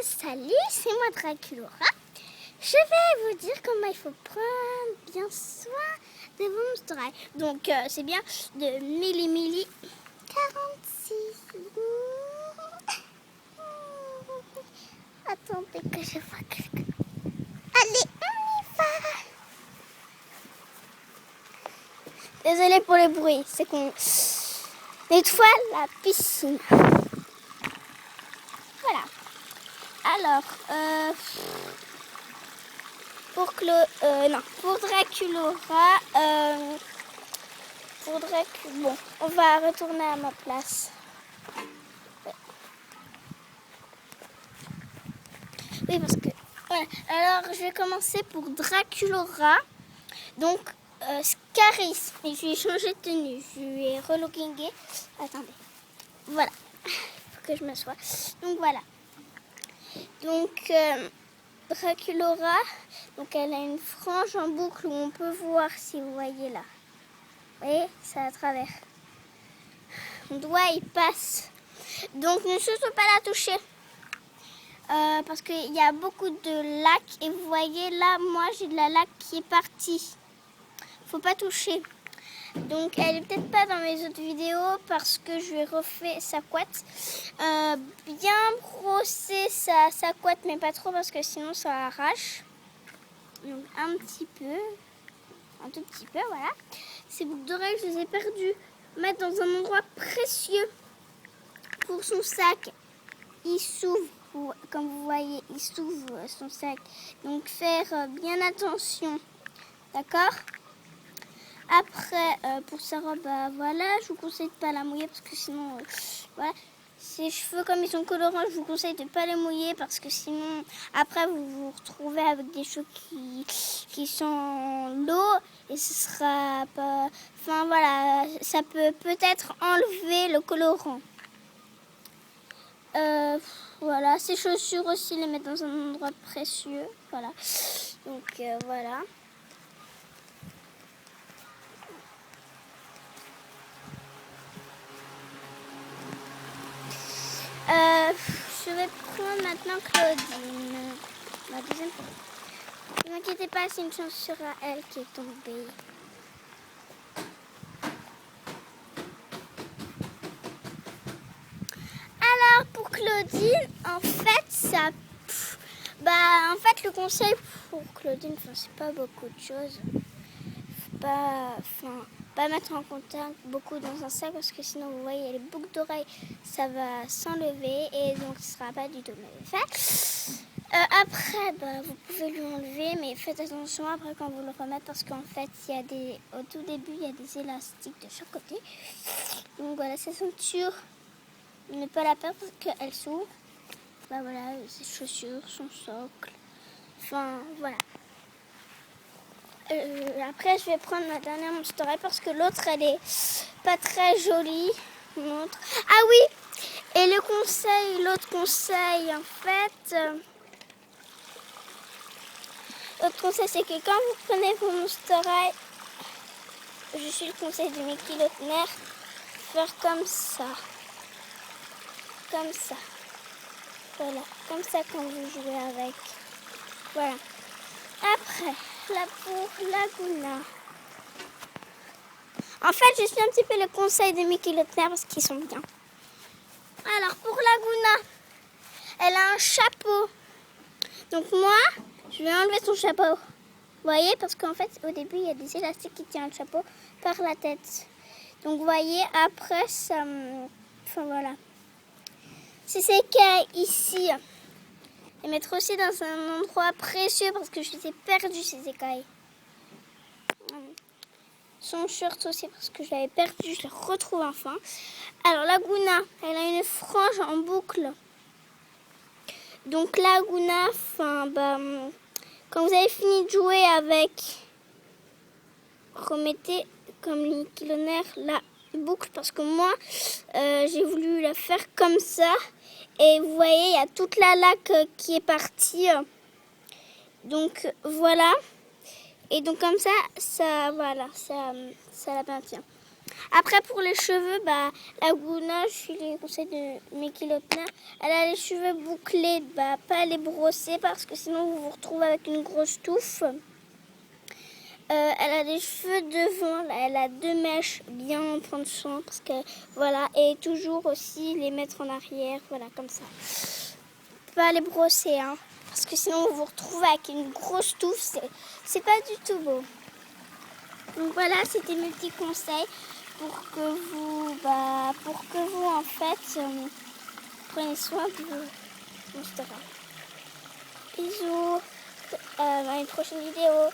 Salut, c'est moi Draculora. Je vais vous dire comment il faut prendre bien soin de vos Monster High. Donc c'est bien de Mili 46. Attendez que je vois quelqu'un. Allez, on y va. Désolée pour le bruit, c'est qu'on nettoie la piscine. Voilà. Alors, pour Draculora, bon, on va retourner à ma place. Ouais. Oui, parce que, voilà. Alors, je vais commencer pour Draculora. Donc, Scaris, mais je lui ai changé de tenue, je lui ai relookingué. Attendez, voilà, il faut que je m'assoie. Donc, voilà. Donc, Draculora, donc elle a une frange en boucle où on peut voir, si vous voyez là. Vous voyez, c'est à travers. Mon doigt, il passe. Donc, ne surtout pas la toucher. Parce qu'il y a beaucoup de lac. Et vous voyez là, moi, j'ai de la lac qui est partie. Faut pas toucher. Donc, elle est peut-être pas dans mes autres vidéos parce que je lui ai refait sa couette. Bien brosser sa couette, mais pas trop parce que sinon ça arrache. Donc, un petit peu. Un tout petit peu, voilà. Ces boucles d'oreilles, je les ai perdues. Mettre dans un endroit précieux pour son sac. Il s'ouvre, comme vous voyez, il s'ouvre son sac. Donc, faire bien attention. D'accord ? Après, pour sa robe, voilà, je vous conseille de ne pas la mouiller parce que sinon, voilà. Ses cheveux, comme ils sont colorants, je vous conseille de ne pas les mouiller parce que sinon, après, vous vous retrouvez avec des cheveux qui sont l'eau et ce sera pas... Enfin, voilà, ça peut peut-être enlever le colorant. Voilà, ses chaussures aussi, les mettre dans un endroit précieux, voilà. Donc, voilà. Je vais prendre maintenant Claudine, ma deuxième. Ne vous inquiétez pas, c'est une chance sur elle qui est tombée. Alors pour Claudine, en fait, le conseil pour Claudine, c'est pas beaucoup de choses. Pas mettre en contact beaucoup dans un sac parce que sinon vous voyez les boucles d'oreilles ça va s'enlever et donc ce sera pas du tout mauvais fait. Après vous pouvez lui enlever mais faites attention après quand vous le remettez parce qu'en fait au tout début il y a des élastiques de chaque côté. Donc voilà, sa ceinture, ne pas la perdre parce qu'elle s'ouvre. Voilà, ses chaussures, son socle. Enfin voilà. Après, je vais prendre ma dernière Monster High parce que l'autre, elle est pas très jolie. Montre. Ah oui, et l'autre conseil, en fait, l'autre conseil, c'est que quand vous prenez vos Monster High, je suis le conseil de Mickey Lautner, faire comme ça. Comme ça. Voilà, comme ça quand vous jouez avec. Voilà. Après, là pour Laguna. En fait, je suis un petit peu le conseil de Mickey Lautner parce qu'ils sont bien. Alors, pour Laguna, elle a un chapeau. Donc moi, je vais enlever son chapeau. Vous voyez, parce qu'en fait, au début, il y a des élastiques qui tiennent le chapeau par la tête. Donc, vous voyez, après, ça... Enfin, voilà. C'est ces écailles ici. Et mettre aussi dans un endroit précieux parce que je les ai perdues, ces écailles. Son shirt aussi parce que je l'avais perdu, je le retrouve enfin. Alors Laguna, elle a une frange en boucle. Donc Laguna, quand vous avez fini de jouer avec, remettez comme Mickey Lautner la boucle parce que moi j'ai voulu la faire comme ça. Et vous voyez, il y a toute la laque qui est partie. Donc voilà. Et donc comme ça la maintient. Après, pour les cheveux, Laguna, je suis les conseils de mes kilopnas. Elle a les cheveux bouclés, pas les brosser parce que sinon vous vous retrouvez avec une grosse touffe. Elle a des cheveux devant, là, elle a 2 mèches, bien en prendre soin parce que voilà, et toujours aussi les mettre en arrière, voilà, comme ça. Pas les brosser, hein, parce que sinon vous vous retrouvez avec une grosse touffe, c'est pas du tout beau. Donc voilà, c'était mes petits conseils pour que vous en fait prenez soin de vos Bisous, à une prochaine vidéo.